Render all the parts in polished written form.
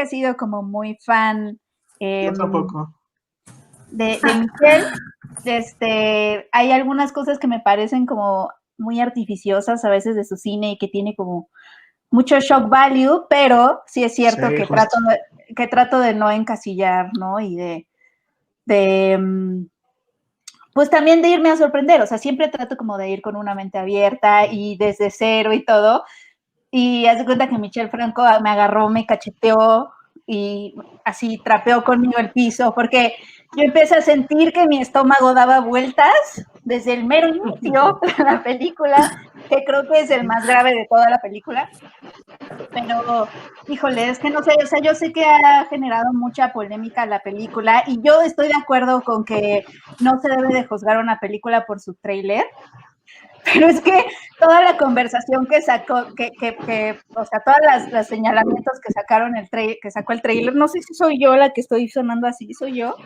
he sido como muy fan Yo tampoco. de Michelle. Hay algunas cosas que me parecen como muy artificiosas a veces de su cine y que tiene como mucho shock value, pero sí es cierto que trato de no encasillar, ¿no? Y pues también de irme a sorprender, o sea, siempre trato como de ir con una mente abierta y desde cero y todo. Y haz de cuenta que Michelle Franco me agarró, me cacheteó y así trapeó conmigo el piso, porque yo empecé a sentir que mi estómago daba vueltas desde el mero inicio de la película, que creo que es el más grave de toda la película. Pero, híjole, es que no sé, o sea, yo sé que ha generado mucha polémica la película y yo estoy de acuerdo con que no se debe de juzgar una película por su tráiler, pero es que toda la conversación que sacó, o sea, todas las señalamientos que sacaron que sacó el tráiler, no sé si soy yo la que estoy sonando así, ¿soy yo?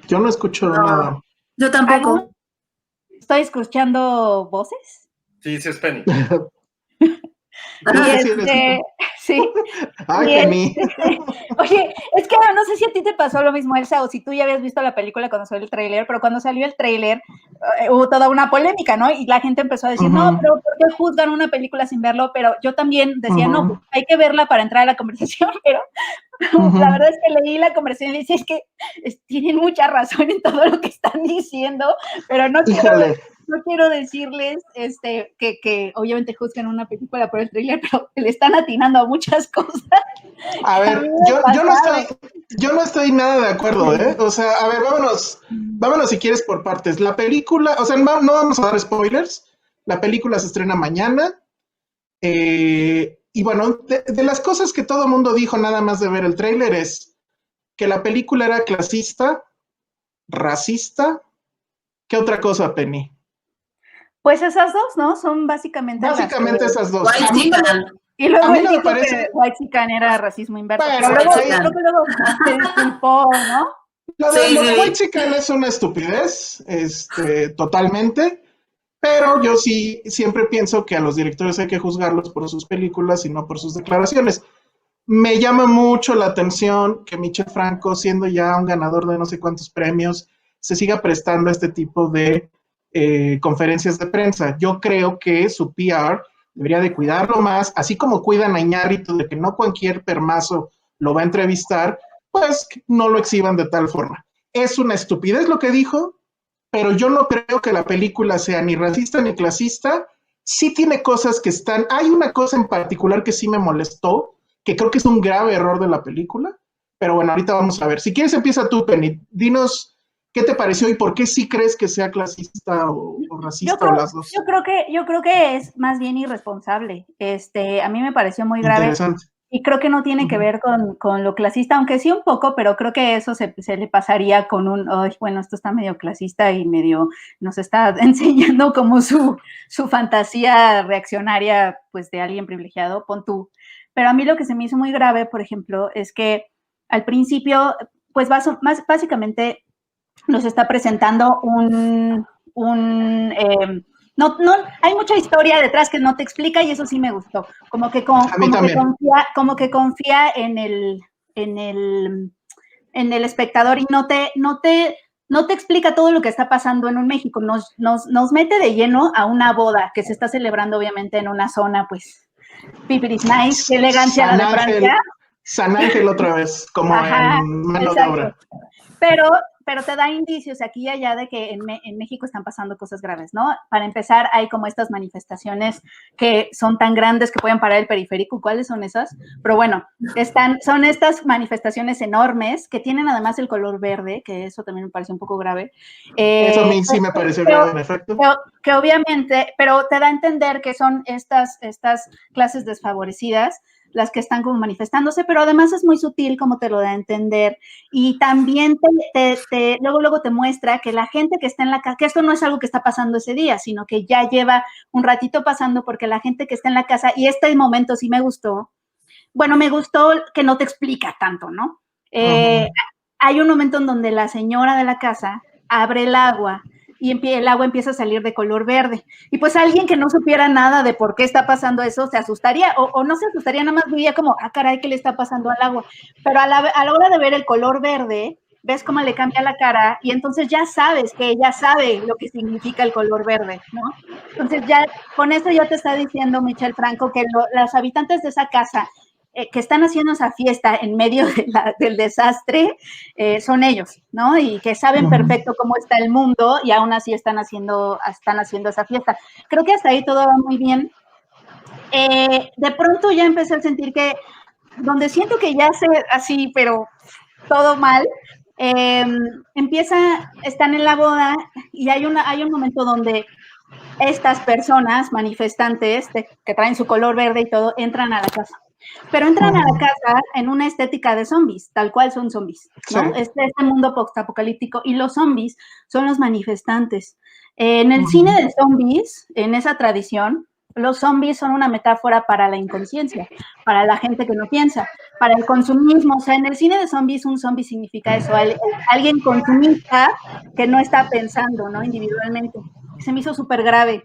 Yo no escucho nada. Yo tampoco. ¿Estoy escuchando voces? Sí, sí es Penny. Sí. Ay, Penny. Oye, es que no sé si a ti te pasó lo mismo, Elsa, o si tú ya habías visto la película cuando salió el tráiler, pero cuando salió el tráiler hubo toda una polémica, ¿no? Y la gente empezó a decir, no, pero ¿por qué juzgan una película sin verlo? Pero yo también decía, no, pues hay que verla para entrar a la conversación, pero la verdad es que leí la conversación y dice, es que tienen mucha razón en todo lo que están diciendo, pero no quiero decirles que obviamente juzguen una película por el tráiler, pero le están atinando a muchas cosas. A ver, yo no estoy nada de acuerdo, ¿eh? O sea, a ver, vámonos si quieres por partes. La película, o sea, no vamos a dar spoilers. La película se estrena mañana. Y bueno, de las cosas que todo el mundo dijo nada más de ver el tráiler es que la película era clasista, racista. ¿Qué otra cosa, Penny? Pues esas dos, ¿no? Son básicamente esas dos. Y luego él dijo que whitexican era racismo inverso. Pero luego se disculpó, ¿no? Los whitexican es una estupidez, totalmente. Pero yo sí siempre pienso que a los directores hay que juzgarlos por sus películas y no por sus declaraciones. Me llama mucho la atención que Michel Franco, siendo ya un ganador de no sé cuántos premios, se siga prestando a este tipo de conferencias de prensa. Yo creo que su PR debería de cuidarlo más, así como cuidan a Iñárritu de que no cualquier permazo lo va a entrevistar, pues no lo exhiban de tal forma. Es una estupidez lo que dijo, pero yo no creo que la película sea ni racista ni clasista. Sí tiene cosas que están... Hay una cosa en particular que sí me molestó, que creo que es un grave error de la película, pero bueno, ahorita vamos a ver. Si quieres empieza tú, Penny. Dinos qué te pareció y por qué sí crees que sea clasista o racista o las dos. Yo creo que es más bien irresponsable. A mí me pareció muy grave. Interesante. Y creo que no tiene que ver con lo clasista, aunque sí un poco, pero creo que eso se le pasaría con bueno, esto está medio clasista y medio nos está enseñando como su fantasía reaccionaria, pues, de alguien privilegiado, pon tú. Pero a mí lo que se me hizo muy grave, por ejemplo, es que al principio, pues, básicamente nos está presentando no, hay mucha historia detrás que no te explica y eso sí me gustó. Como que confía en el espectador y no te explica todo lo que está pasando en un México. Nos mete de lleno a una boda que se está celebrando obviamente en una zona, pues, pipiris nice, qué elegancia la de Francia. San Ángel otra vez, como en mano de obra. Pero te da indicios aquí y allá de que en México están pasando cosas graves, ¿no? Para empezar, hay como estas manifestaciones que son tan grandes que pueden parar el periférico. ¿Cuáles son esas? Pero bueno, son estas manifestaciones enormes que tienen además el color verde, que eso también me parece un poco grave. Eso a mí sí me pareció grave, en efecto. Que obviamente, pero te da a entender que son estas clases desfavorecidas las que están como manifestándose, pero además es muy sutil como te lo da a entender y también luego te muestra que la gente que está en la casa, que esto no es algo que está pasando ese día, sino que ya lleva un ratito pasando porque la gente que está en la casa, y este momento sí me gustó, bueno, me gustó que no te explica tanto, ¿no? Hay un momento en donde la señora de la casa abre el agua y el agua empieza a salir de color verde. Y pues alguien que no supiera nada de por qué está pasando eso se asustaría, o no se asustaría, nada más diría como, caray, ¿qué le está pasando al agua? Pero a la hora de ver el color verde, ves cómo le cambia la cara y entonces ya sabes que ella sabe lo que significa el color verde, ¿no? Entonces ya con eso ya te está diciendo Michel Franco que los habitantes de esa casa que están haciendo esa fiesta en medio del desastre son ellos, ¿no? Y que saben perfecto cómo está el mundo y aún así están haciendo esa fiesta. Creo que hasta ahí todo va muy bien. De pronto ya empecé a sentir que donde siento que ya sé así, pero todo mal, están en la boda y hay un momento donde estas personas manifestantes que traen su color verde y todo, entran a la casa. Pero entran a la casa en una estética de zombies, tal cual son zombies, ¿no? Sí. Este mundo postapocalíptico y los zombies son los manifestantes. En el cine de zombies, en esa tradición, los zombies son una metáfora para la inconsciencia, para la gente que no piensa, para el consumismo. O sea, en el cine de zombies, un zombie significa eso, alguien consumista que no está pensando, ¿no? Individualmente. Se me hizo súper grave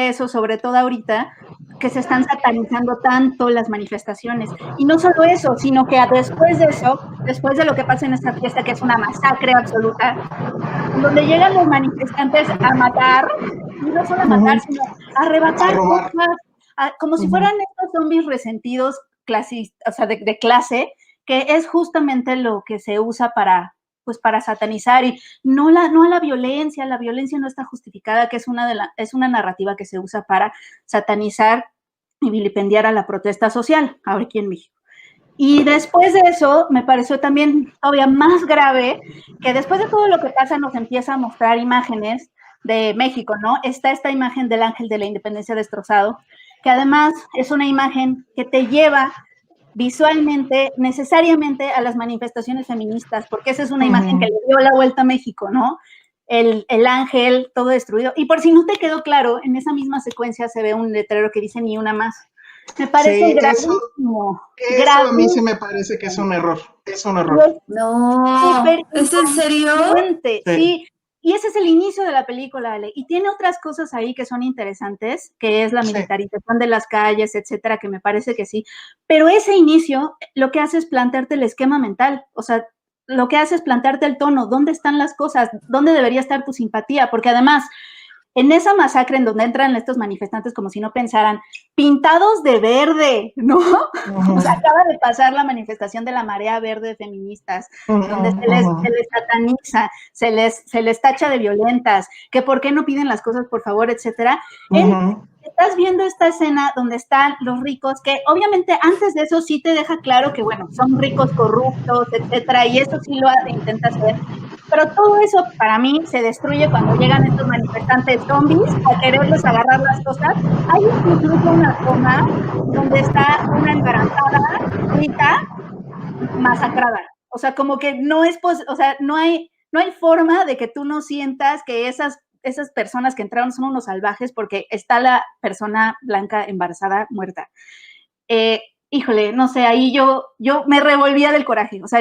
eso, sobre todo ahorita, que se están satanizando tanto las manifestaciones. Y no solo eso, sino que después de eso, después de lo que pasa en esta fiesta, que es una masacre absoluta, donde llegan los manifestantes a matar, y no solo a matar, sino a arrebatar cosas, como si fueran estos zombies resentidos, o sea, de clase, que es justamente lo que se usa para satanizar y no a la violencia no está justificada, que es una narrativa que se usa para satanizar y vilipendiar a la protesta social, ahora aquí en México. Y después de eso, me pareció también todavía más grave que después de todo lo que pasa nos empieza a mostrar imágenes de México, ¿no? Está esta imagen del ángel de la independencia destrozado, que además es una imagen que te lleva visualmente, necesariamente a las manifestaciones feministas, porque esa es una imagen que le dio la vuelta a México, ¿no? El ángel todo destruido. Y por si no te quedó claro, en esa misma secuencia se ve un letrero que dice ni una más. Me parece gravísimo. Eso a mí sí me parece que es un error. Es un error. No, ¿es en serio? Sí. Y ese es el inicio de la película, Ale. Y tiene otras cosas ahí que son interesantes, que es la militarización de las calles, etcétera, que me parece que sí. Pero ese inicio lo que hace es plantearte el esquema mental. O sea, lo que hace es plantearte el tono. ¿Dónde están las cosas? ¿Dónde debería estar tu simpatía? Porque además, en esa masacre en donde entran estos manifestantes como si no pensaran, pintados de verde, ¿no? O sea, acaba de pasar la manifestación de la marea verde de feministas, donde se les sataniza, se les tacha de violentas, que por qué no piden las cosas, por favor, etcétera. Estás viendo esta escena donde están los ricos, que obviamente antes de eso sí te deja claro que, bueno, son ricos corruptos, etcétera, y eso sí lo intenta hacer. Pero todo eso para mí se destruye cuando llegan estos manifestantes zombies a quererles agarrar las cosas. Hay incluso una toma donde está una embarazada, grita, masacrada. O sea, como que no es, o sea, no hay forma de que tú no sientas que esas personas que entraron son unos salvajes porque está la persona blanca embarazada muerta. Híjole, no sé, ahí yo me revolvía del coraje. O sea,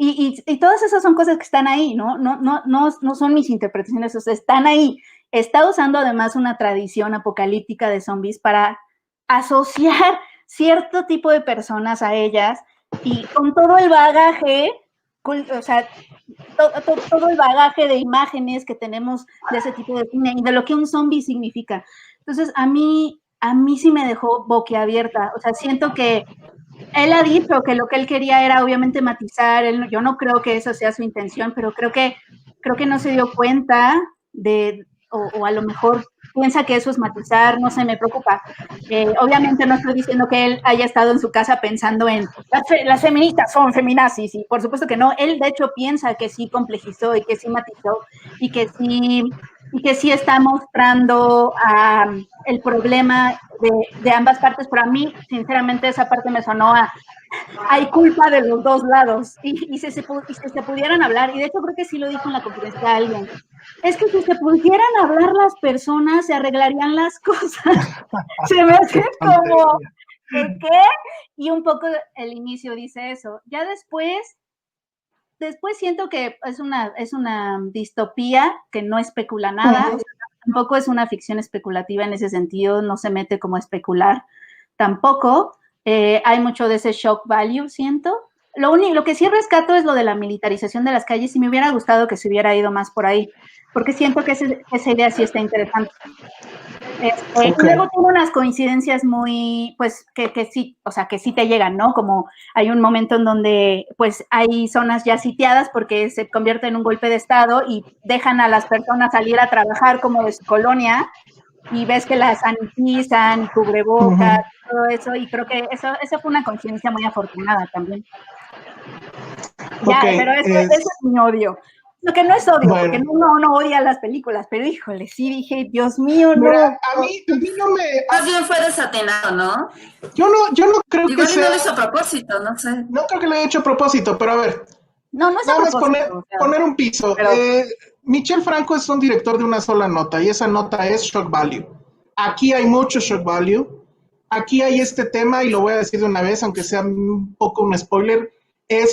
y todas esas son cosas que están ahí, ¿no? No son mis interpretaciones, o sea, están ahí. Está usando además una tradición apocalíptica de zombies para asociar cierto tipo de personas a ellas y con todo el bagaje, o sea, todo el bagaje de imágenes que tenemos de ese tipo de cine y de lo que un zombie significa. Entonces, a mí sí me dejó boquiabierta. O sea, siento que él ha dicho que lo que él quería era obviamente matizar. Yo no creo que esa sea su intención, pero creo que no se dio cuenta o a lo mejor piensa que eso es matizar, no sé, me preocupa. Obviamente no estoy diciendo que él haya estado en su casa pensando en las feministas son feminazis, y por supuesto que no. Él de hecho piensa que sí complejizó y que sí matizó y que sí está mostrando el problema de ambas partes, pero a mí, sinceramente, esa parte me sonó hay culpa de los dos lados, y si se pudieran hablar, y de hecho creo que sí lo dijo en la conferencia a alguien, es que si se pudieran hablar las personas, se arreglarían las cosas. Se me hace como, ¿qué? Y un poco el inicio dice eso. Ya después, después siento que es una distopía que no especula nada, tampoco es una ficción especulativa en ese sentido, no se mete como a especular tampoco. Hay mucho de ese shock value, siento. Lo que sí rescato es lo de la militarización de las calles y me hubiera gustado que se hubiera ido más por ahí, porque siento que esa idea sí está interesante. Y luego tiene unas coincidencias muy, pues, que sí, o sea, que sí te llegan, ¿no? Como hay un momento en donde, pues, hay zonas ya sitiadas porque se convierte en un golpe de Estado y dejan a las personas salir a trabajar como de su colonia y ves que las sanitizan, cubrebocas, todo eso, y creo que esa fue una coincidencia muy afortunada también. Ya, pero eso es mi odio. Lo que no es odio, bueno, porque uno no odia las películas, pero híjole, sí dije, Dios mío, mira, no. A mí no me... Más bien fue desatinado, ¿no? Yo no creo igual que sea... no lo hizo a propósito, no sé. No creo que lo haya hecho a propósito, pero a ver. No es nada a más propósito. poner un piso. Pero... Michel Franco es un director de una sola nota, y esa nota es shock value. Aquí hay mucho shock value. Aquí hay este tema, y lo voy a decir de una vez, aunque sea un poco un spoiler,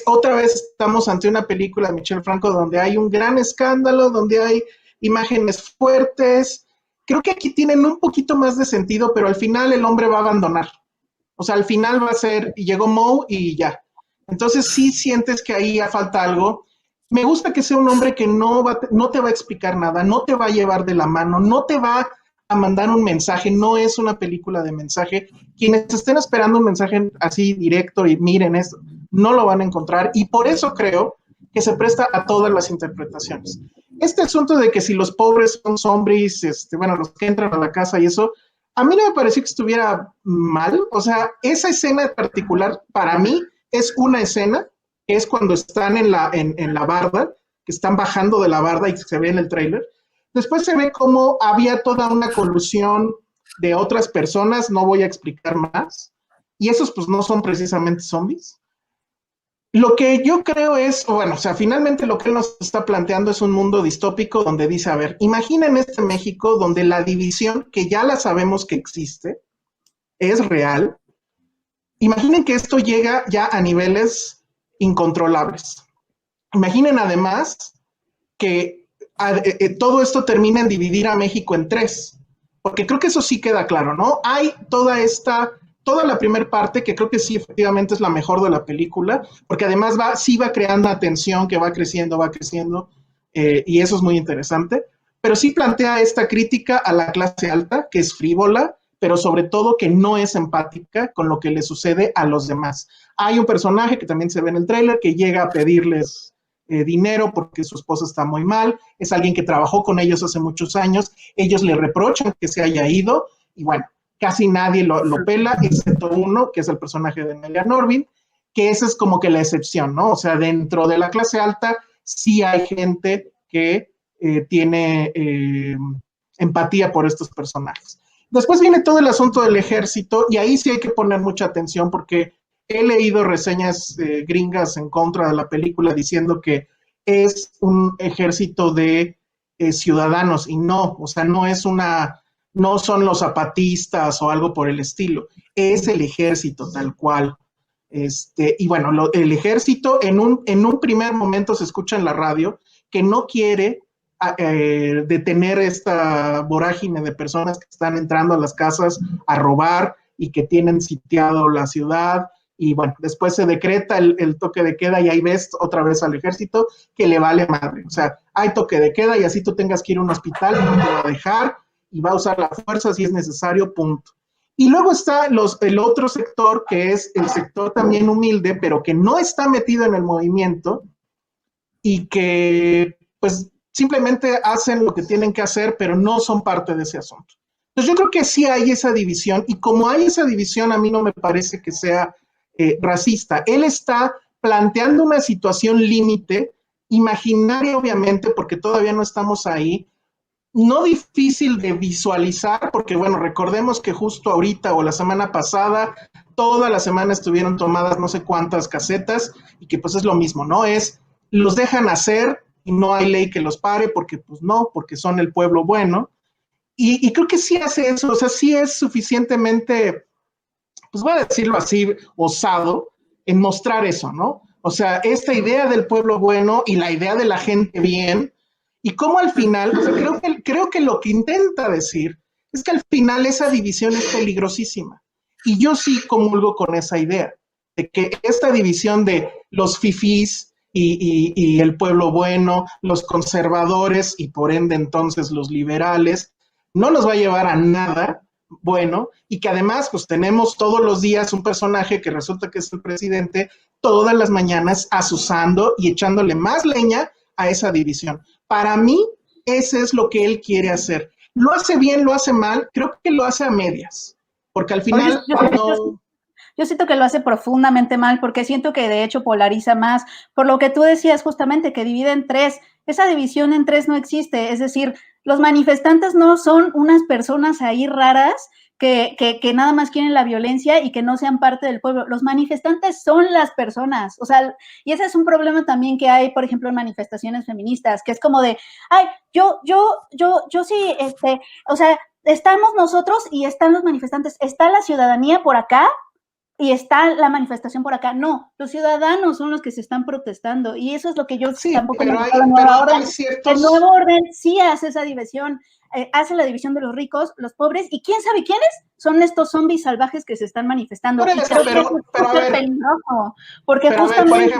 otra vez estamos ante una película de Michel Franco donde hay un gran escándalo, donde hay imágenes fuertes. Creo que aquí tienen un poquito más de sentido, pero al final el hombre va a abandonar. O sea, al final va a ser, y llegó Moe y ya. Entonces sí sientes que ahí falta algo. Me gusta que sea un hombre que no te va a explicar nada, no te va a llevar de la mano, no te va a mandar un mensaje, no es una película de mensaje. Quienes estén esperando un mensaje así directo y miren esto, no lo van a encontrar, y por eso creo que se presta a todas las interpretaciones. Este asunto de que si los pobres son zombies, los que entran a la casa y eso, a mí no me pareció que estuviera mal. O sea, esa escena en particular para mí es una escena, es cuando están en la barda, que están bajando de la barda y se ve en el tráiler. Después se ve como había toda una colusión de otras personas, no voy a explicar más, y esos pues no son precisamente zombies. Lo que yo creo es, finalmente lo que él nos está planteando es un mundo distópico donde dice, a ver, imaginen este México donde la división, que ya la sabemos que existe, es real. Imaginen que esto llega ya a niveles incontrolables. Imaginen además que todo esto termina en dividir a México en tres, porque creo que eso sí queda claro, ¿no? Hay toda la primera parte, que creo que sí efectivamente es la mejor de la película, porque además va creando una tensión que va creciendo, y eso es muy interesante, pero sí plantea esta crítica a la clase alta, que es frívola, pero sobre todo que no es empática con lo que le sucede a los demás. Hay un personaje que también se ve en el tráiler que llega a pedirles dinero porque su esposa está muy mal, es alguien que trabajó con ellos hace muchos años, ellos le reprochan que se haya ido, y bueno, casi nadie lo pela, excepto uno, que es el personaje de Nelia Norvin, que esa es como que la excepción, ¿no? O sea, dentro de la clase alta sí hay gente que tiene empatía por estos personajes. Después viene todo el asunto del ejército, y ahí sí hay que poner mucha atención porque he leído reseñas gringas en contra de la película diciendo que es un ejército de ciudadanos, y no, o sea, no son los zapatistas o algo por el estilo, es el ejército tal cual. Y bueno, el ejército en un primer momento se escucha en la radio que no quiere detener esta vorágine de personas que están entrando a las casas a robar y que tienen sitiado la ciudad, y bueno, después se decreta el toque de queda, y ahí ves otra vez al ejército que le vale madre, o sea, hay toque de queda y así tú tengas que ir a un hospital, no te va a dejar y va a usar la fuerza si es necesario, punto. Y luego está el otro sector, que es el sector también humilde, pero que no está metido en el movimiento y que pues simplemente hacen lo que tienen que hacer, pero no son parte de ese asunto. Entonces yo creo que sí hay esa división, y como hay esa división, a mí no me parece que sea racista. Él está planteando una situación límite, imaginaria obviamente, porque todavía no estamos ahí, no difícil de visualizar, porque bueno, recordemos que justo ahorita o la semana pasada, toda la semana estuvieron tomadas no sé cuántas casetas, y que pues es lo mismo, ¿no? Los dejan hacer y no hay ley que los pare, porque pues no, porque son el pueblo bueno, y creo que sí hace eso, o sea, sí es suficientemente, pues voy a decirlo así, osado, en mostrar eso, ¿no? O sea, esta idea del pueblo bueno y la idea de la gente bien, y cómo al final, o sea, creo que lo que intenta decir es que al final esa división es peligrosísima. Y yo sí comulgo con esa idea, de que esta división de los fifís y el pueblo bueno, los conservadores y por ende entonces los liberales, no nos va a llevar a nada bueno, y que además pues tenemos todos los días un personaje que resulta que es el presidente, todas las mañanas azuzando y echándole más leña a esa división. Para mí, ese es lo que él quiere hacer. Lo hace bien, lo hace mal, creo que lo hace a medias, porque al final Yo siento que lo hace profundamente mal, porque siento que de hecho polariza más, por lo que tú decías justamente, que divide en tres. Esa división en tres no existe, es decir, los manifestantes no son unas personas ahí raras que nada más quieren la violencia y que no sean parte del pueblo. Los manifestantes son las personas, o sea, y ese es un problema también que hay, por ejemplo, en manifestaciones feministas, que es como de, ay, yo sí, o sea, estamos nosotros y están los manifestantes, está la ciudadanía por acá, y está la manifestación por acá. No, los ciudadanos son los que se están protestando y eso es lo que yo tampoco me gusta. El nuevo orden sí hace esa división, hace la división de los ricos, los pobres y quién sabe quiénes son estos zombies salvajes que se están manifestando. Eso, y creo que es súper peligroso, porque justamente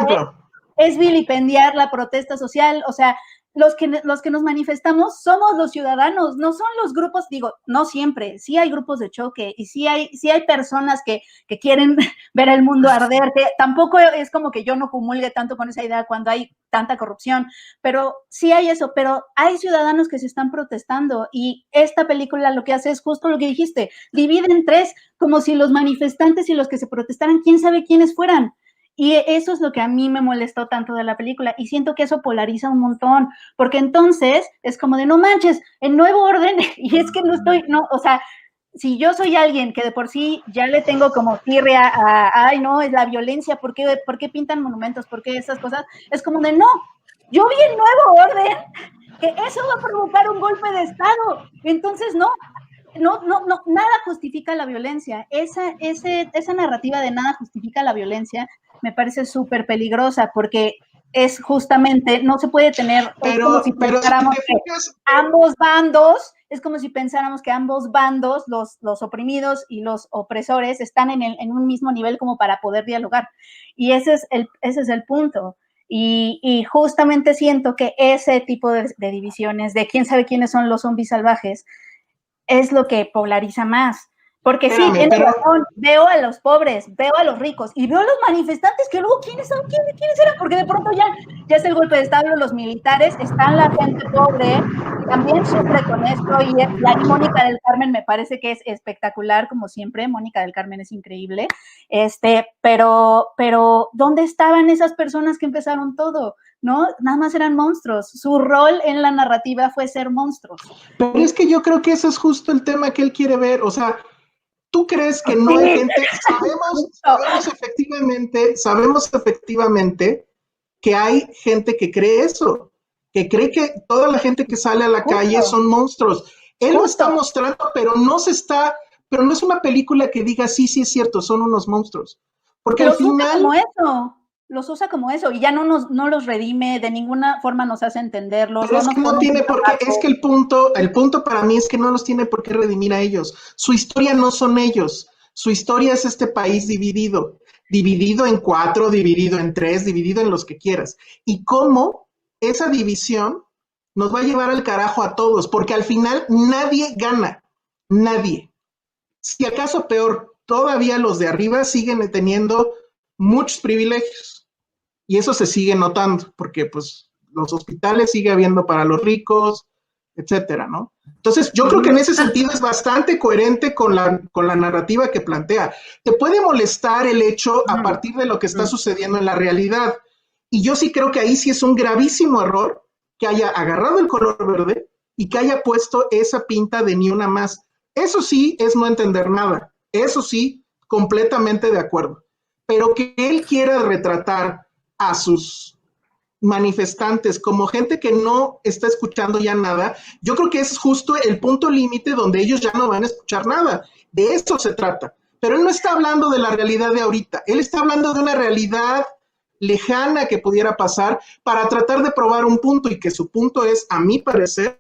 es vilipendiar la protesta social, o sea, los que nos manifestamos somos los ciudadanos, no son los grupos, digo, no siempre, sí hay grupos de choque y sí hay personas que quieren ver el mundo arder, que tampoco es como que yo no comulgue tanto con esa idea cuando hay tanta corrupción, pero sí hay eso, pero hay ciudadanos que se están protestando y esta película lo que hace es justo lo que dijiste, divide en tres, como si los manifestantes y los que se protestaran, quién sabe quiénes fueran. Y eso es lo que a mí me molestó tanto de la película y siento que eso polariza un montón, porque entonces es como de no manches, el nuevo orden, y es que o sea, si yo soy alguien que de por sí ya le tengo como tirria ay no, es la violencia, ¿por qué pintan monumentos? ¿Por qué esas cosas? Es como de no, yo vi el nuevo orden, que eso va a provocar un golpe de estado, entonces no, nada justifica la violencia, esa narrativa de nada justifica la violencia me parece súper peligrosa porque es justamente, no se puede tener, es como si pensáramos que ambos bandos, es como si pensáramos que ambos bandos, los oprimidos y los opresores, están en un mismo nivel como para poder dialogar. Y ese es el punto. Y justamente siento que ese tipo de divisiones, de quién sabe quiénes son los zombies salvajes, es lo que polariza más. Porque sí, tiene razón, veo a los pobres, veo a los ricos y veo a los manifestantes que luego, ¿quiénes son? ¿Quiénes eran? Porque de pronto ya es el golpe de estado, los militares, están la gente pobre, también sufre con esto y ahí Mónica del Carmen me parece que es espectacular, como siempre, Mónica del Carmen es increíble, pero ¿dónde estaban esas personas que empezaron todo? ¿No? Nada más eran monstruos. Su rol en la narrativa fue ser monstruos. Pero es que yo creo que ese es justo el tema que él quiere ver. O sea, ¿tú crees que no hay gente? Sabemos efectivamente que hay gente que cree eso, que cree que toda la gente que sale a la calle son monstruos. Él lo está mostrando, pero no es una película que diga, sí, es cierto, son unos monstruos. Porque al final... Los usa como eso y ya no los redime, de ninguna forma nos hace entenderlos. Pero es que no tiene por qué, es que el punto para mí es que no los tiene por qué redimir a ellos. Su historia no son ellos, su historia es este país dividido en 4, dividido en 3, dividido en los que quieras. Y cómo esa división nos va a llevar al carajo a todos, porque al final nadie gana, nadie. Si acaso peor, todavía los de arriba siguen teniendo muchos privilegios. Y eso se sigue notando, porque pues los hospitales sigue habiendo para los ricos, etcétera, ¿no? Entonces, yo creo que en ese sentido es bastante coherente con la narrativa que plantea. Te puede molestar el hecho a partir de lo que está sucediendo en la realidad. Y yo sí creo que ahí sí es un gravísimo error que haya agarrado el color verde y que haya puesto esa pinta de ni una más. Eso sí es no entender nada. Eso sí, completamente de acuerdo. Pero que él quiera retratar a sus manifestantes como gente que no está escuchando ya nada, yo creo que es justo el punto límite donde ellos ya no van a escuchar nada. De eso se trata. Pero él no está hablando de la realidad de ahorita, él está hablando de una realidad lejana que pudiera pasar para tratar de probar un punto, y que su punto es, a mi parecer,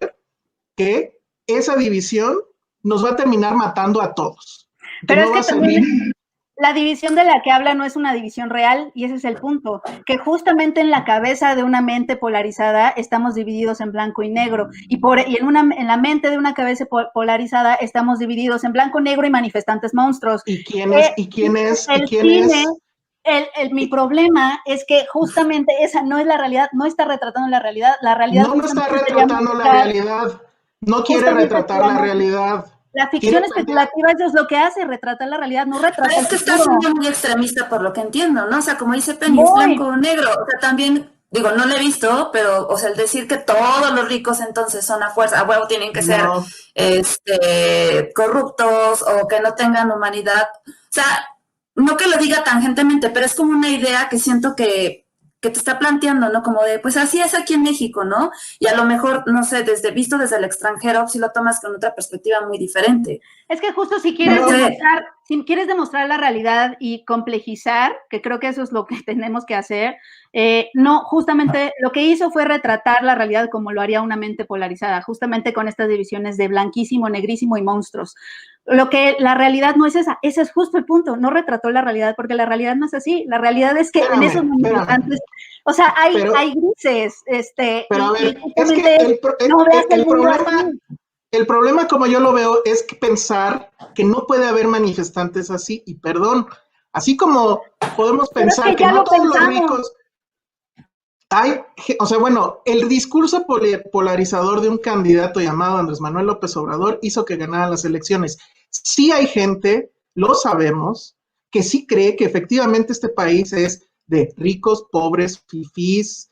que esa división nos va a terminar matando a todos. Pero no es que también la división de la que habla no es una división real, y ese es el punto, que justamente en la cabeza de una mente polarizada estamos divididos en blanco y negro, y en la mente de una cabeza polarizada estamos divididos en blanco, negro y manifestantes monstruos. ¿Y quién es? Mi problema es que justamente esa no es la realidad, no está retratando la realidad no está retratando la realidad, no quiere retratar la realidad. La ficción especulativa eso es lo que hace, retrata la realidad, no retrata Pero es que está siendo muy extremista por lo que entiendo, ¿no? O sea, como dice Penny, es blanco o negro. O sea, también, digo, no lo he visto, pero, o sea, el decir que todos los ricos entonces son a fuerza, a huevo tienen que ser corruptos o que no tengan humanidad. O sea, no que lo diga tangentemente, pero es como una idea que siento que te está planteando, ¿no? Como de, pues así es aquí en México, ¿no? Y a lo mejor, no sé, visto desde el extranjero, si lo tomas con otra perspectiva muy diferente. Es que justo si quieres demostrar la realidad y complejizar, que creo que eso es lo que tenemos que hacer, no, justamente lo que hizo fue retratar la realidad como lo haría una mente polarizada, justamente con estas divisiones de blanquísimo, negrísimo y monstruos. Lo que la realidad no es esa, ese es justo el punto, no retrató la realidad, porque la realidad no es así, la realidad es que en esos manifestantes, o sea, hay grises, pero a ver, es que el problema como yo lo veo es que pensar que no puede haber manifestantes así, y perdón, así como podemos pensar que no todos los ricos o sea, bueno, el discurso polarizador de un candidato llamado Andrés Manuel López Obrador hizo que ganaran las elecciones. Sí hay gente, lo sabemos, que sí cree que efectivamente este país es de ricos, pobres, fifís,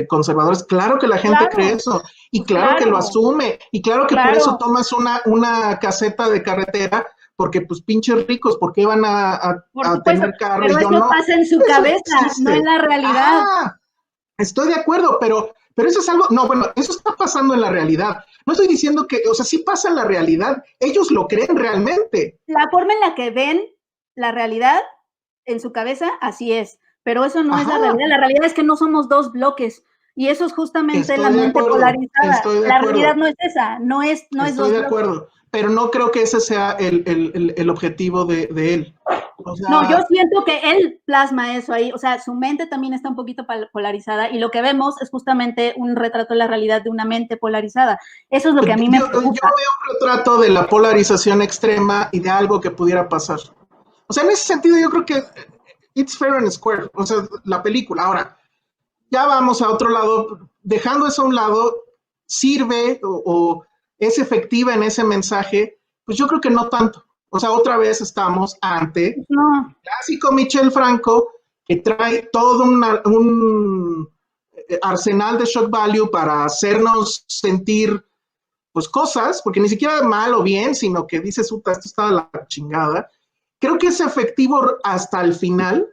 conservadores. Claro que la gente cree eso, y claro que lo asume, y claro que por eso tomas una caseta de carretera, porque pues pinches ricos, ¿por qué van a tener carro? Pero eso pasa en su cabeza, no en la realidad. Estoy de acuerdo, pero eso es algo, no, bueno, eso está pasando en la realidad. No estoy diciendo que, o sea, sí pasa en la realidad, ellos lo creen realmente. La forma en la que ven la realidad en su cabeza, así es, pero eso no es la realidad. La realidad es que no somos dos bloques, y eso es justamente la mente polarizada. La realidad no es esa, no es dos bloques. Estoy de acuerdo, pero no creo que ese sea el objetivo de él. O sea, no, yo siento que él plasma eso ahí, o sea, su mente también está un poquito polarizada, y lo que vemos es justamente un retrato de la realidad de una mente polarizada. Eso es lo que a mí me preocupa. Yo veo un retrato de la polarización extrema y de algo que pudiera pasar. O sea, en ese sentido yo creo que it's fair and square, o sea, la película. Ahora, ya vamos a otro lado, dejando eso a un lado, ¿sirve o es efectiva en ese mensaje? Pues yo creo que no tanto. O sea, otra vez estamos ante el clásico Michel Franco, que trae todo un arsenal de shock value para hacernos sentir pues cosas, porque ni siquiera mal o bien, sino que dices, esto está de la chingada. Creo que es efectivo hasta el final,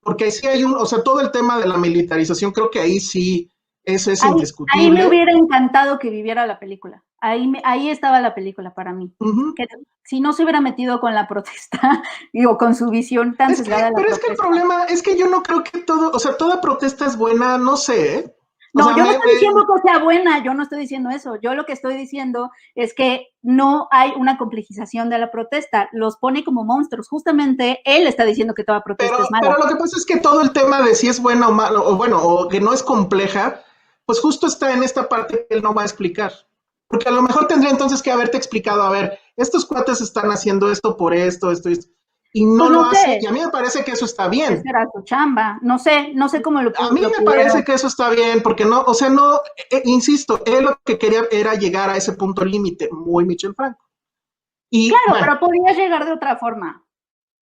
porque ahí sí hay o sea, todo el tema de la militarización, creo que ahí sí, eso es indiscutible. Ahí me hubiera encantado que viviera la película. Ahí estaba la película para mí. Que si no se hubiera metido con la protesta, digo, con su visión tan sesgada de la protesta. Pero es que el problema es que yo no creo que toda protesta es buena, no sé, ¿eh? No, yo no estoy diciendo que sea buena, yo no estoy diciendo eso. Yo lo que estoy diciendo es que no hay una complejización de la protesta. Los pone como monstruos. Justamente él está diciendo que toda protesta es mala. Pero lo que pasa es que todo el tema de si es buena o mala, o que no es compleja, pues justo está en esta parte que él no va a explicar. Porque a lo mejor tendría entonces que haberte explicado, a ver, estos cuates están haciendo esto por esto. Y no lo hace, y a mí me parece que eso está bien. Esa era su chamba, no sé cómo lo. A mí me parece que eso está bien, porque no, o sea, no, insisto, él lo que quería era llegar a ese punto límite, muy Michel Franco. Claro, pero podías llegar de otra forma.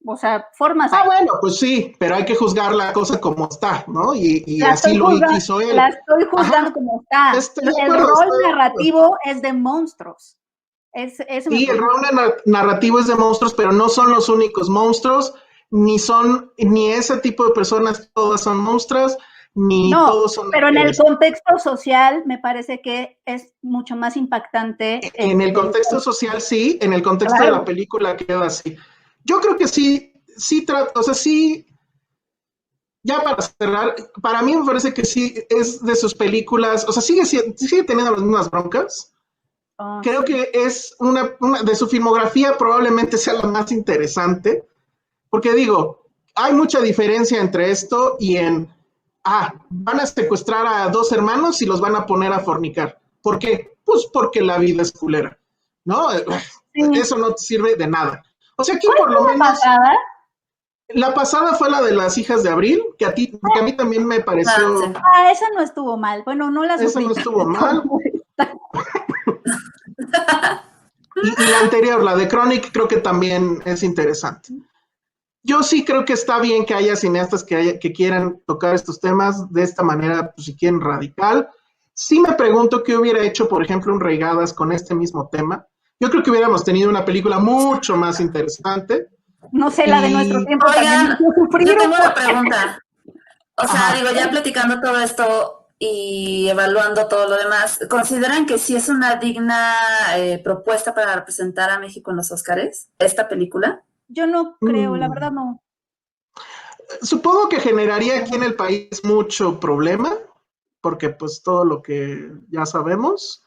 O sea, formas. Bueno, pues sí, pero hay que juzgar la cosa como está, ¿no? Y así lo hizo él. La estoy juzgando como está. El rol narrativo es de monstruos. Sí, el rol narrativo es de monstruos, pero no son los únicos monstruos, ni ese tipo de personas todas son monstruos, ni todos son. Pero en el contexto social me parece que es mucho más impactante. En el contexto social sí, en el contexto de la película queda así. Yo creo que sí, o sea, sí ya para cerrar, para mí me parece que sí es de sus películas, o sea, sigue teniendo las mismas broncas. Creo que es una de su filmografía probablemente sea la más interesante, porque digo, hay mucha diferencia entre esto y van a secuestrar a 2 hermanos y los van a poner a fornicar. ¿Por qué? Pues porque la vida es culera, ¿no? Sí. Eso no te sirve de nada. O sea, aquí por lo menos... Pasada? La pasada fue la de las hijas de Abril, que a mí también me pareció... Sí. Esa no estuvo mal. Bueno, no la sufrí. Esa no estuvo mal. y la anterior, la de Chronic, creo que también es interesante. Yo sí creo que está bien que haya cineastas que quieran tocar estos temas de esta manera, pues si quieren, radical. Sí me pregunto qué hubiera hecho, por ejemplo, un Reigadas con este mismo tema. Yo creo que hubiéramos tenido una película mucho más interesante. No sé, la de nuestro tiempo. Oigan, yo tengo una pregunta. O sea, digo, ya platicando todo esto y evaluando todo lo demás, ¿consideran que sí es una digna propuesta para representar a México en los Óscares, esta película? Yo no creo, la verdad no. Supongo que generaría aquí en el país mucho problema, porque pues todo lo que ya sabemos,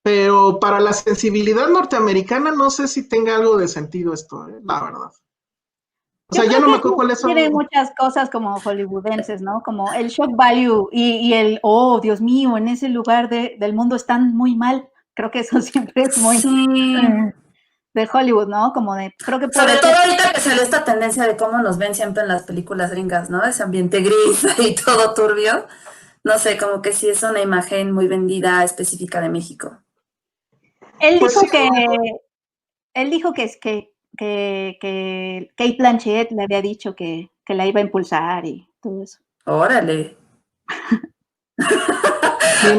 pero para la sensibilidad norteamericana no sé si tenga algo de sentido esto, la verdad. O sea, ya no me acuerdo cuáles son. Tiene muchas cosas como hollywoodenses, ¿no? Como el shock value y el, oh, Dios mío, en ese lugar del mundo están muy mal. Creo que eso siempre es muy de Hollywood, ¿no? Como de, creo que sobre todo ahorita que salió esta tendencia de cómo nos ven siempre en las películas gringas, ¿no? Ese ambiente gris y todo turbio. No sé, como que sí es una imagen muy vendida específica de México. Él dijo que es que Cate Blanchett le había dicho que la iba a impulsar y todo eso. ¡Órale! Sí,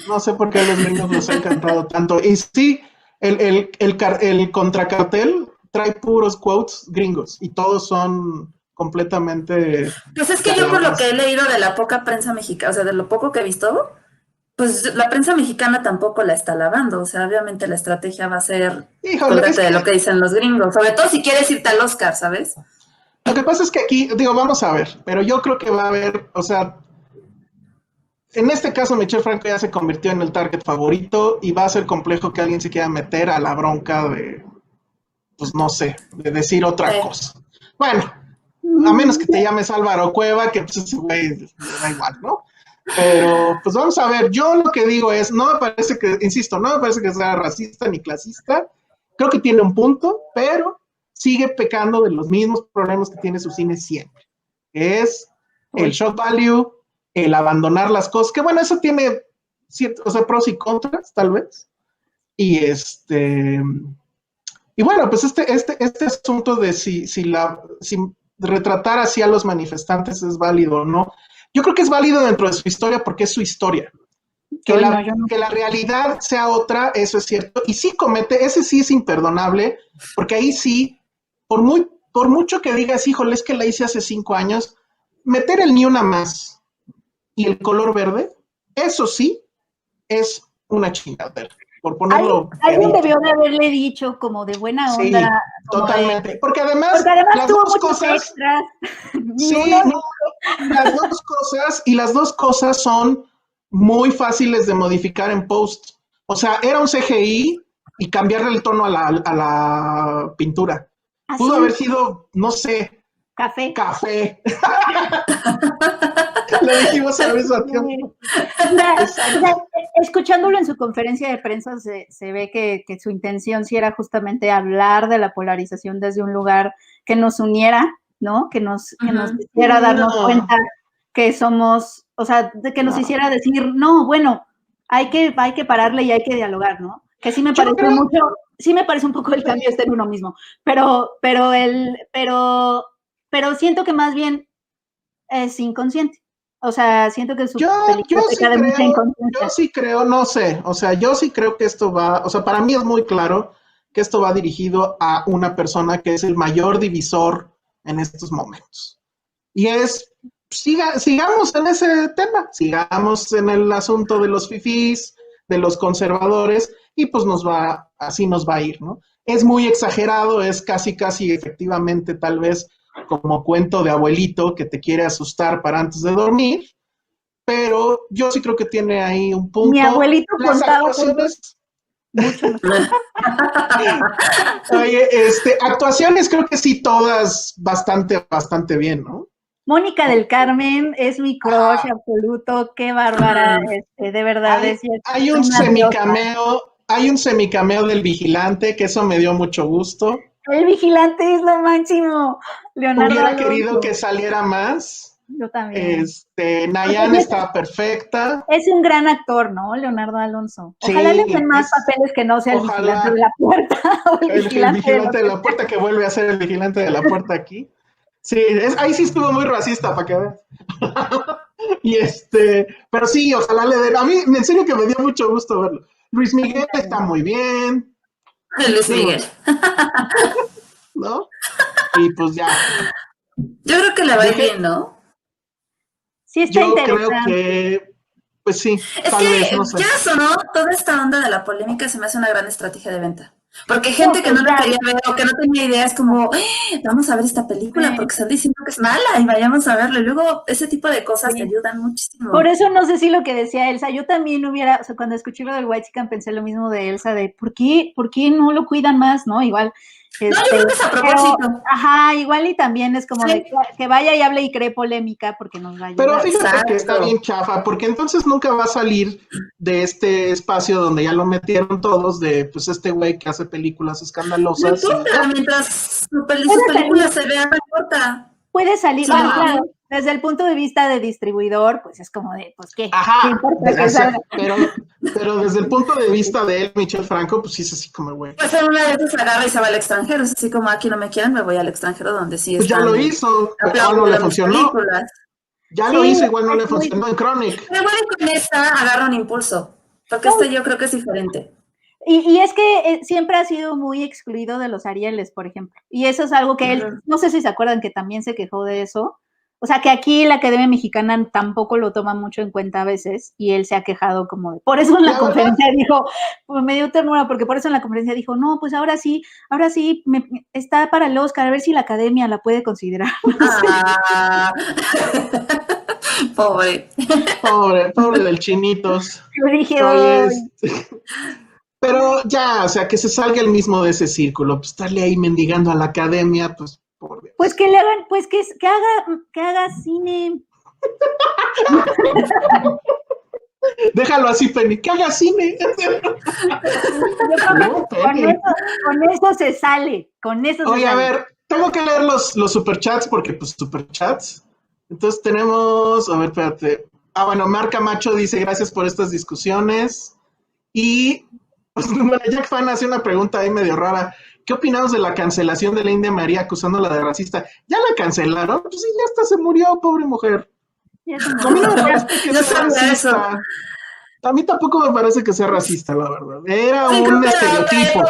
no sé por qué a los gringos nos ha encantado tanto. Y sí, el contracartel trae puros quotes gringos y todos son completamente... Pues es que yo por lo que he leído de la poca prensa mexicana, o sea, de lo poco que he visto, pues la prensa mexicana tampoco la está alabando. O sea, obviamente la estrategia va a ser acordarte de lo que dicen los gringos, sobre todo si quieres irte al Oscar, ¿sabes? Lo que pasa es que aquí, digo, vamos a ver, pero yo creo que va a haber, o sea, en este caso Michel Franco ya se convirtió en el target favorito y va a ser complejo que alguien se quiera meter a la bronca de, pues no sé, de decir otra cosa. Bueno, a menos que te llames Álvaro Cueva, que pues ese güey da igual, ¿no? Pero, pues vamos a ver, yo lo que digo es, no me parece que, insisto, no me parece que sea racista ni clasista, creo que tiene un punto, pero sigue pecando de los mismos problemas que tiene su cine siempre, que es el shock value, el abandonar las cosas, que bueno, eso tiene ciertos, o sea, pros y contras, tal vez, y y bueno, pues este asunto de si retratar así a los manifestantes es válido o no, yo creo que es válido dentro de su historia porque es su historia. Que la realidad sea otra, eso es cierto. Y sí ese sí es imperdonable, porque ahí sí, por mucho que digas, híjole, es que la hice hace 5 años, meter el ni una más y el color verde, eso sí es una chingadera. Por ponerlo. Alguien debió de haberle dicho como de buena onda. Sí, totalmente. Porque además las dos cosas. Sí, las dos cosas son muy fáciles de modificar en post. O sea, era un CGI y cambiarle el tono a la pintura. ¿Así? Pudo haber sido, no sé. Café. Lo dijimos al mismo tiempo. Escuchándolo en su conferencia de prensa se ve que su intención sí era justamente hablar de la polarización desde un lugar que nos uniera, ¿no? Que nos hiciera darnos cuenta que somos, o sea, que nos hiciera decir, no, bueno, hay que pararle y hay que dialogar, ¿no? Que sí me pareció mucho, sí me parece un poco el cambio en uno mismo, pero siento que más bien es inconsciente. O sea, siento que su película de mucha inconsciencia. Yo sí creo, no sé, o sea, yo sí creo que esto va, o sea, para mí es muy claro que esto va dirigido a una persona que es el mayor divisor en estos momentos. Y es, sigamos en ese tema, sigamos en el asunto de los fifís, de los conservadores, y pues así nos va a ir, ¿no? Es muy exagerado, es casi efectivamente tal vez como cuento de abuelito que te quiere asustar para antes de dormir, pero yo sí creo que tiene ahí un punto. Mi abuelito Las contado actuaciones, mucho mejor. oye, actuaciones creo que sí todas bastante bien, ¿no? Mónica del Carmen es mi crush absoluto, qué bárbara, de verdad. Hay un semicameo del Vigilante, que eso me dio mucho gusto. El Vigilante es lo máximo. Leonardo Hubiera Alonso. querido que saliera más. Yo también. Nayan está perfecta. Es un gran actor, ¿no? Leonardo Alonso. Ojalá Sí, le den más papeles que no sea el Vigilante de la Puerta. O el vigilante de la Puerta, que vuelve a ser el Vigilante de la Puerta aquí. Sí, ahí sí estuvo muy racista, para que veas. Pero sí, ojalá le den. A mí, en serio que me dio mucho gusto verlo. Luis Miguel está muy bien. Luis Miguel. ¿No? Y pues ya. Yo creo que le va a ir bien, ¿no? Sí, está interesante. Yo creo que, pues sí, es tal que, vez, no sé. Ya eso, ¿no? Toda esta onda de la polémica se me hace una gran estrategia de venta. Porque gente que no la quería ver o que no tenía idea es como, vamos a ver esta película porque están diciendo que es mala y vayamos a verlo. Y luego ese tipo de cosas te ayudan muchísimo. Por eso no sé si lo que decía Elsa, yo también cuando escuché lo del Whitechican pensé lo mismo de Elsa, de ¿por qué no lo cuidan más, no? Igual. No, yo creo que es a propósito. Igual y también es como de que vaya y hable y cree polémica porque nos va a ayudar. Pero fíjate que está bien chafa, porque entonces nunca va a salir de este espacio donde ya lo metieron todos, de pues este güey que hace películas escandalosas. No importa, mientras su película se vea, no importa. Puede salir, claro, desde el punto de vista de distribuidor, pues es como de, pues qué. Ajá, ¿Qué pero desde el punto de vista de él, Michel Franco, pues sí es así como, güey. Pues una vez se agarra y se va al extranjero, es así como aquí no me quieren, me voy al extranjero donde sí pues ya lo hizo, pero no le funcionó. Ya lo hizo, igual no le funcionó en Chronic. Pero igual con esta agarra un impulso, porque yo creo que es diferente. Y es que siempre ha sido muy excluido de los Arieles, por ejemplo. Y eso es algo que él, no sé si se acuerdan que también se quejó de eso. O sea, que aquí la Academia Mexicana tampoco lo toma mucho en cuenta a veces, y él se ha quejado como de... Por eso en la conferencia dijo, pues me dio ternura, porque por eso en la conferencia dijo, no, pues ahora sí, está para el Oscar, a ver si la Academia la puede considerar. Pobre del Chinitos. Yo dije, pero ya, o sea, que se salga el mismo de ese círculo, pues estarle ahí mendigando a la Academia, pues por Dios. Pues que le hagan, pues que haga cine. Déjalo así, Penny, que haga cine. Con eso se sale, Oye, a ver, tengo que leer los superchats porque, pues, superchats. Entonces tenemos, a ver, espérate. Bueno, Marca Macho dice, gracias por estas discusiones. Y, pues, bueno, Jack Fan hace una pregunta ahí medio rara. ¿Qué opinamos de la cancelación de la India María acusándola de racista? ¿Ya la cancelaron? Pues sí, ya hasta se murió, pobre mujer. A mí no me parece que sea racista. A mí tampoco me parece que sea racista, la verdad. Era un estereotipo.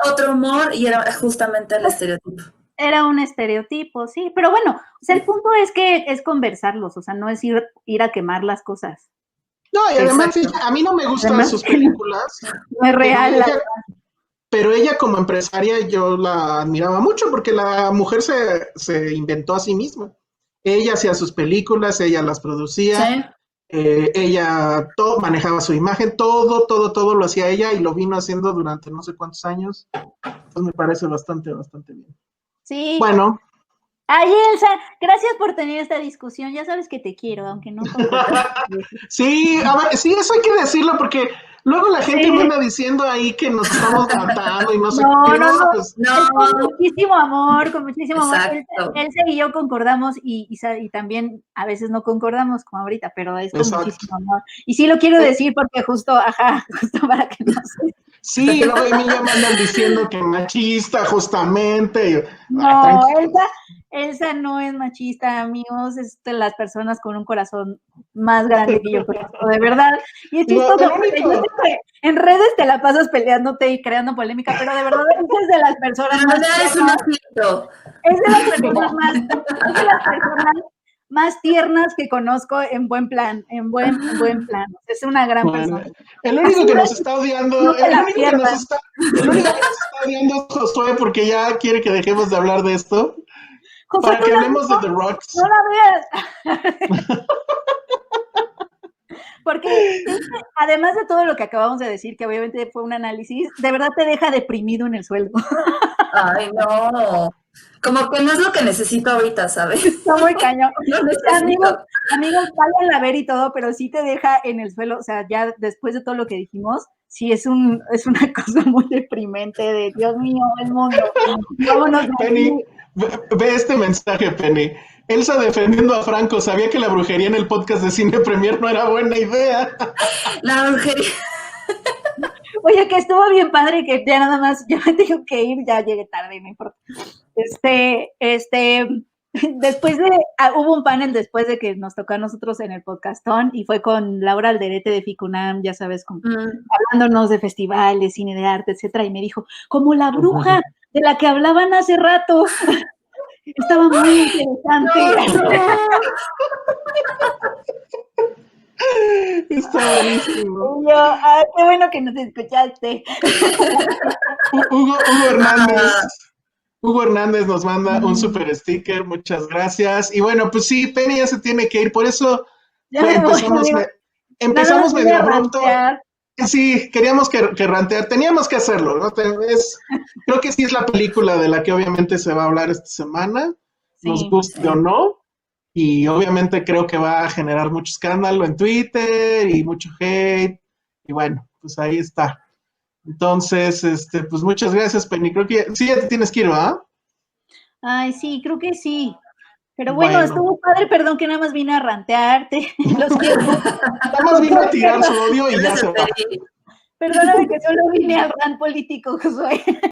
Otro humor y era justamente el estereotipo. Era un estereotipo, sí. Pero bueno, o sea, el punto es que es conversarlos, o sea, no es ir a quemar las cosas. No, y además a mí no me gustan sus películas. No es real. Pero ella como empresaria yo la admiraba mucho porque la mujer se inventó a sí misma. Ella hacía sus películas, ella las producía, ¿sí? Ella manejaba su imagen, todo lo hacía ella y lo vino haciendo durante no sé cuántos años. Entonces me parece bastante bien. Sí. Bueno. Ay, Elsa, gracias por tener esta discusión. Ya sabes que te quiero, aunque no. Sí, a ver, sí, eso hay que decirlo porque luego la gente me anda diciendo ahí que nos estamos matando y no sé qué. No. Con muchísimo amor, Exacto. Elsa y yo concordamos y también a veces no concordamos como ahorita, pero es con muchísimo amor. Y sí lo quiero decir porque justo para que no se... Sí, luego a mí ya me andan diciendo que machista, justamente. No, Elsa no es machista, amigos, es de las personas con un corazón más grande que yo conozco, de verdad. Y es chistoso, en redes te la pasas peleándote y creando polémica, pero de verdad es de las personas más tiernas que conozco en buen plan. Es una gran persona. El único que nos está odiando, el único que nos está odiando es Josué porque ya quiere que dejemos de hablar de esto. Josué, para ¿tú que la hablemos de viste? The Rocks. No la veas. Porque además de todo lo que acabamos de decir, que obviamente fue un análisis, de verdad te deja deprimido en el sueldo. Ay, no. Como que no es lo que necesito ahorita, ¿sabes? Está muy cañón. No necesito. Amigos, vayan a ver y todo, pero sí te deja en el suelo, o sea, ya después de todo lo que dijimos, sí es una cosa muy deprimente de, Dios mío, el mundo. Vámonos de Penny, aquí. ve este mensaje, Penny. Elsa defendiendo a Franco, sabía que la brujería en el podcast de Cine Premier no era buena idea. La brujería. Oye, que estuvo bien padre, que ya nada más, ya me tengo que ir, ya llegué tarde, no importa. Después hubo un panel después de que nos tocó a nosotros en el podcastón y fue con Laura Alderete de Ficunam, ya sabes, hablándonos de festivales, cine de arte, etcétera, y me dijo, como la bruja de la que hablaban hace rato. Estaba muy interesante. Está buenísimo. Y yo, qué bueno que nos escuchaste. Hugo Hernández nos manda un super sticker, muchas gracias. Y bueno, pues sí, Penny ya se tiene que ir, por eso empezamos medio abrupto. Sí, queríamos que rantear, teníamos que hacerlo, ¿no? Creo que sí es la película de la que obviamente se va a hablar esta semana, nos guste o no, y obviamente creo que va a generar mucho escándalo en Twitter y mucho hate, y bueno, pues ahí está. Entonces, pues muchas gracias, Penny. Creo que sí, ya te tienes que ir, ¿verdad? Ay, sí, creo que sí. Pero bueno, estuvo padre, perdón que nada más vine a rantearte. Los quiero. Nada más vino a tirar su odio y ya se va. Perdóname que solo vine al rant político, Josué.